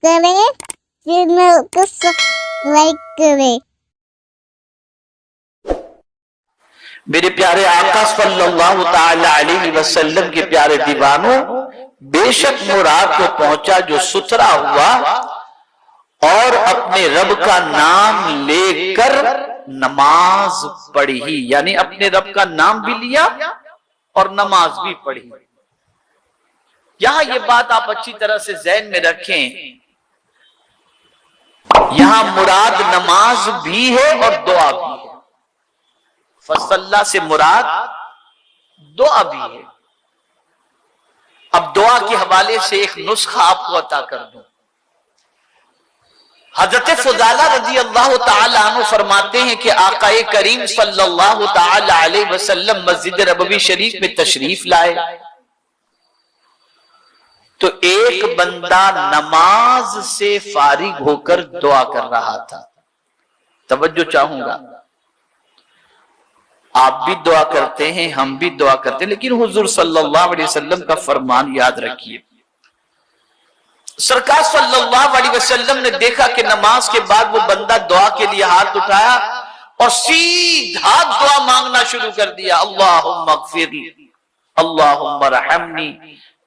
کریں, چینل کو سبسکرائب کریں. میرے پیارے آقا صلی اللہ تعالی علیہ وسلم کے پیارے دیوانوں، بے شک مراد کو پہنچا جو ستھرا ہوا اور اپنے رب کا نام لے کر نماز پڑھی، یعنی اپنے رب کا نام بھی لیا اور نماز بھی پڑھی. یہاں یہ بات آپ اچھی طرح سے ذہن میں رکھیں، یہاں مراد نماز بھی ہے اور دعا بھی ہے. فصلہ سے مراد دعا بھی ہے. اب دعا کے حوالے سے ایک نسخہ آپ کو عطا کر دوں. حضرت فضالہ رضی اللہ تعالی عنہ فرماتے ہیں کہ آقا کریم صلی اللہ تعالی علیہ وسلم مسجد نبوی شریف میں تشریف لائے تو ایک بندہ نماز سے فارغ ہو کر دعا کر رہا تھا. توجہ چاہوں گا، آپ بھی دعا کرتے ہیں، ہم بھی دعا کرتے ہیں، لیکن حضور صلی اللہ علیہ وسلم کا فرمان یاد رکھیے. سرکار صلی اللہ علیہ وسلم نے دیکھا کہ نماز کے بعد وہ بندہ دعا کے لیے ہاتھ اٹھایا اور سیدھا دعا مانگنا شروع کر دیا. اللہم اغفر لی، اللہم رحمنی،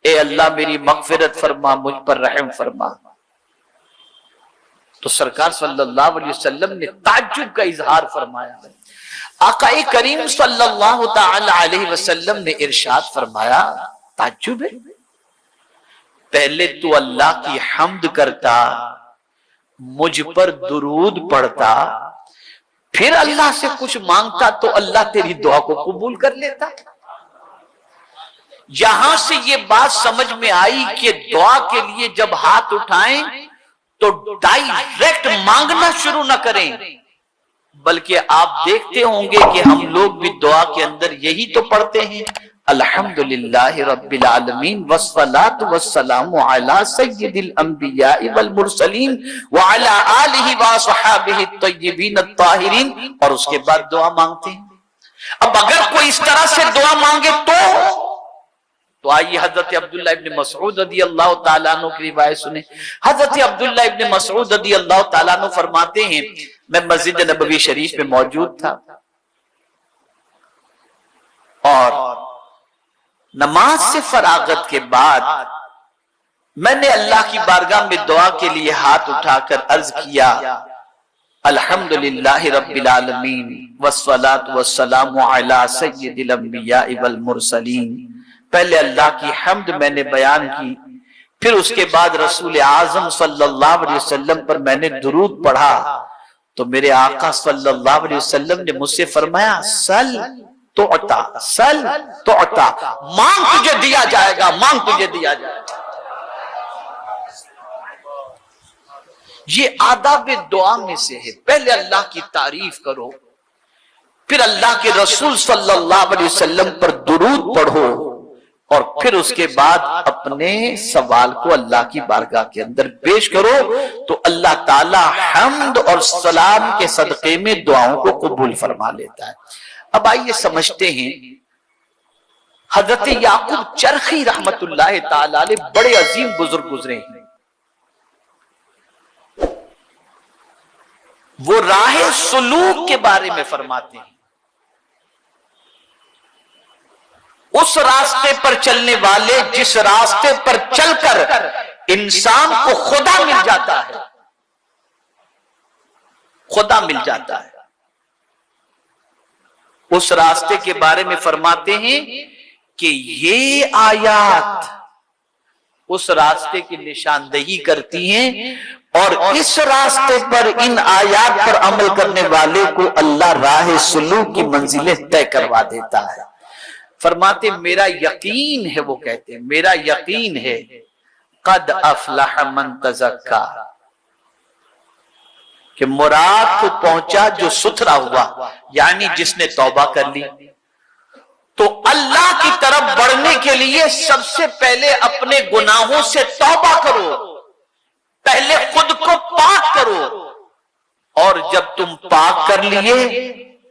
اے اللہ میری مغفرت فرما، مجھ پر رحم فرما. تو سرکار صلی اللہ علیہ وسلم نے تعجب کا اظہار فرمایا. آقا کریم صلی اللہ تعالی علیہ وسلم نے ارشاد فرمایا، تعجب ہے، پہلے تو اللہ کی حمد کرتا، مجھ پر درود پڑھتا، پھر اللہ سے کچھ مانگتا تو اللہ تیری دعا کو قبول کر لیتا. یہاں سے یہ بات سمجھ میں آئی کہ دعا کے لیے جب ہاتھ اٹھائیں تو ڈائریکٹ مانگنا شروع نہ کریں، بلکہ آپ دیکھتے ہوں گے کہ ہم لوگ بھی دعا کے اندر یہی تو پڑھتے ہیں، الحمدللہ رب العالمین والصلاة والسلام علی سید الانبیاء والمرسلین وعلی آلہ وصحابہ الطیبین الطاہرین، اور اس کے بعد دعا مانگتے ہیں. اب اگر کوئی اس طرح سے دعا مانگے تو آئیے حضرت عبداللہ ابن مسعود رضی اللہ تعالیٰ عنہ کی روایت سنیں. حضرت عبداللہ ابن مسعود رضی اللہ تعالیٰ عنہ فرماتے ہیں، میں مسجد نبوی شریف میں موجود تھا اور نماز سے فراغت کے بعد میں نے اللہ کی بارگاہ میں دعا کے لیے ہاتھ اٹھا کر عرض کیا، الحمدللہ رب العالمین والصلاة والسلام علی سید الانبیاء والمرسلین. پہلے اللہ کی حمد میں نے بیان کی، پھر اس کے بعد رسول اعظم صلی اللہ علیہ وسلم پر میں نے درود پڑھا تو میرے آقا صلی اللہ علیہ وسلم نے مجھ سے فرمایا، سل تو عطا، سل تو عطا، مانگ تجھے دیا جائے گا، مانگ تجھے دیا جائے گا. یہ آداب دعا میں سے ہے. پہلے اللہ کی تعریف کرو، پھر اللہ کے رسول صلی اللہ علیہ وسلم پر درود پڑھو، اور پھر اس کے بعد اپنے سوال کو اللہ کی بارگاہ کے اندر پیش کرو تو اللہ تعالی حمد اور سلام کے صدقے میں دعاؤں کو قبول فرما لیتا ہے. اب آئیے سمجھتے ہیں، حضرت یعقوب چرخی رحمت اللہ تعالی علیہ بڑے عظیم بزرگ گزرے ہیں. وہ راہ سلوک کے بارے میں فرماتے ہیں، اس راستے پر چلنے والے جس راستے پر چل کر انسان کو خدا مل جاتا ہے، خدا مل جاتا ہے، اس راستے کے بارے میں فرماتے ہیں کہ یہ آیات اس راستے کی نشاندہی کرتی ہیں اور اس راستے پر ان آیات پر عمل کرنے والے کو اللہ راہ سلوک کی منزلیں طے کروا دیتا ہے. فرماتے میرا یقین ہے، وہ کہتے ہیں میرا یقین ہے، قد افلح من تزکا، کہ مراد کو پہنچا جو ستھرا ہوا، یعنی جس نے توبہ کر لی. تو اللہ کی طرف بڑھنے کے لیے سب سے پہلے اپنے گناہوں سے توبہ کرو، پہلے خود کو پاک کرو، اور جب تم پاک کر لیے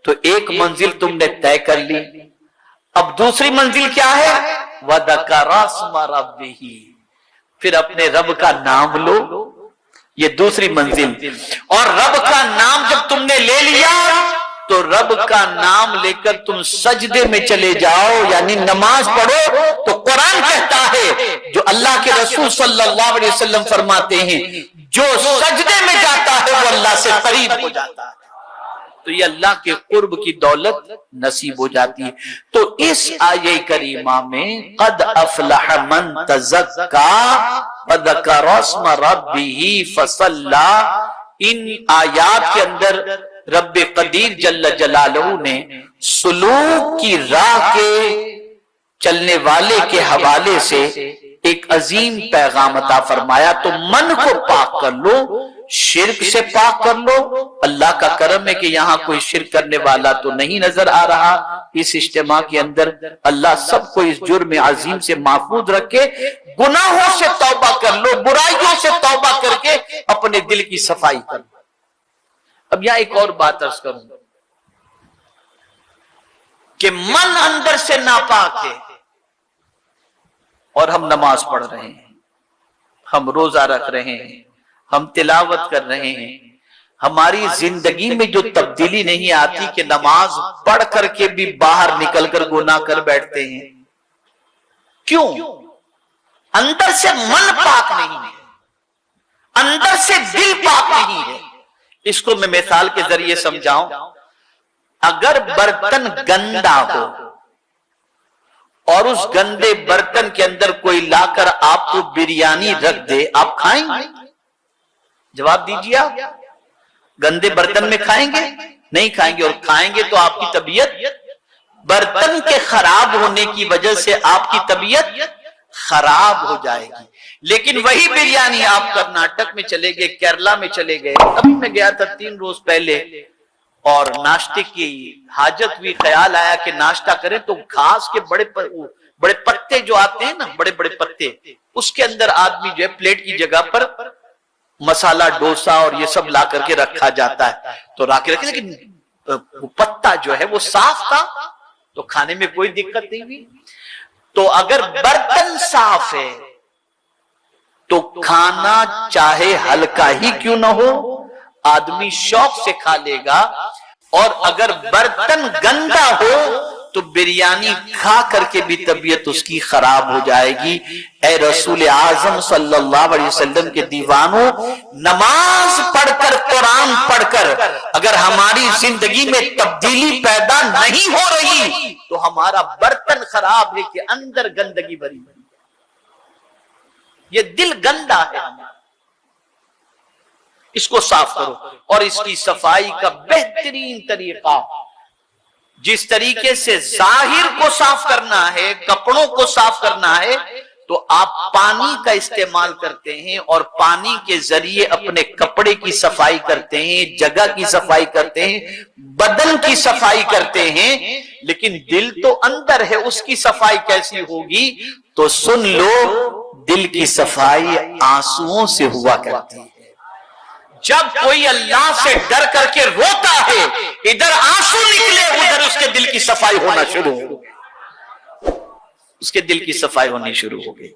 تو ایک منزل تم نے طے کر لی. اب دوسری منزل کیا ہے؟ وَذَكَرَ اسْمَ رَبِّهِ، پھر اپنے رب کا نام لو یہ دوسری منزل. اور رب کا نام جب تم نے لے لیا تو رب کا نام لے کر تم سجدے میں چلے جاؤ، یعنی نماز پڑھو. تو قرآن کہتا ہے، جو اللہ کے رسول صلی اللہ علیہ وسلم فرماتے ہیں، جو سجدے میں جاتا ہے وہ اللہ سے قریب ہو جاتا ہے. تو یہ اللہ کے قرب کی دولت نصیب ہو جاتی ہے. تو اس آیہ کریمہ میں قد افلح من تزکا وذکر اسم ربہ فصلی، ان آیات کے اندر رب قدیر جل جلالہ نے سلوک کی راہ کے چلنے والے کے حوالے سے ایک عظیم پیغام عطا فرمایا. تو من کو پاک کر لو، شرک سے پاک کر لو. اللہ کا کرم ہے کہ یہاں کوئی شرک کرنے والا تو نہیں نظر آ رہا اس اجتماع کے اندر. اللہ سب کو اس جرم عظیم سے محفوظ رکھے. گناہوں سے توبہ کر لو، برائیوں سے توبہ کر کے اپنے دل کی صفائی کر لو. اب یہاں ایک اور بات عرض کروں کہ من اندر سے ناپاک ہے اور ہم نماز پڑھ رہے ہیں، ہم روزہ رکھ رہے ہیں، ہم تلاوت کر رہے ہیں، ہماری زندگی میں جو تبدیلی نہیں آتی کہ نماز پڑھ کر کے بھی باہر نکل کر گناہ کر بیٹھتے ہیں. کیوں؟ اندر سے من پاک نہیں ہے، اندر سے دل پاک نہیں ہے. اس کو میں مثال کے ذریعے سمجھاؤں. اگر برتن گندا ہو اور اس گندے برتن کے اندر کوئی لا کر آپ کو بریانی رکھ دے، آپ کھائیں گے؟ جواب دیجیے. آپ گندے برتن میں کھائیں گے؟ نہیں کھائیں گے. اور کھائیں گے تو آپ کی طبیعت، برتن کے خراب ہونے کی وجہ سے آپ کی طبیعت خراب ہو جائے گی. لیکن وہی بریانی آپ کرناٹک میں چلے گئے، کیرلا میں چلے گئے. ابھی میں گیا تھا 3 روز پہلے اور ناشتے کی حاجت ہوئی، خیال آیا کہ ناشتہ کریں تو گھاس کے بڑے پتے جو آتے ہیں نا، بڑے بڑے پتے، اس کے اندر آدمی جو ہے پلیٹ کی جگہ پر مسالہ ڈوسا اور یہ سب لا کر کے رکھا جاتا ہے. تو رکھے لیکن پتا جو ہے وہ صاف تھا تو کھانے میں کوئی دقت نہیں ہوئی. تو اگر برتن صاف ہے تو کھانا چاہے ہلکا ہی کیوں نہ ہو آدمی شوق سے کھا لے گا. اور اگر برتن گندا ہو تو بریانی کھا کر کے بھی طبیعت اس کی خراب ہو جائے گی. اے رسول اعظم صلی اللہ علیہ وسلم کے دیوانوں، نماز پڑھ کر، قرآن پڑھ کر اگر ہماری زندگی میں تبدیلی پیدا نہیں ہو رہی تو ہمارا برتن خراب ہے کہ اندر گندگی بھری ہوئی. یہ دل گندا ہے ہمارا، اس کو صاف کرو. اور اس کی صفائی کا بہترین طریقہ، جس طریقے سے ظاہر کو صاف کرنا ہے، کپڑوں کو صاف کرنا ہے، تو آپ پانی کا استعمال کرتے ہیں اور پانی کے ذریعے اپنے کپڑے کی صفائی کرتے ہیں، جگہ کی صفائی کرتے ہیں، بدن کی صفائی کرتے ہیں. لیکن دل تو اندر ہے، اس کی صفائی کیسی ہوگی؟ تو سن لو، دل کی صفائی آنسوؤں سے ہوا کرتی ہے. جب کوئی اللہ سے ڈر کر کے روتا ہے، ادھر آنسو نکلے، ادھر اس کے دل کی صفائی ہونا شروع ہو گئی، اس کے دل کی صفائی ہونی شروع ہو گئی.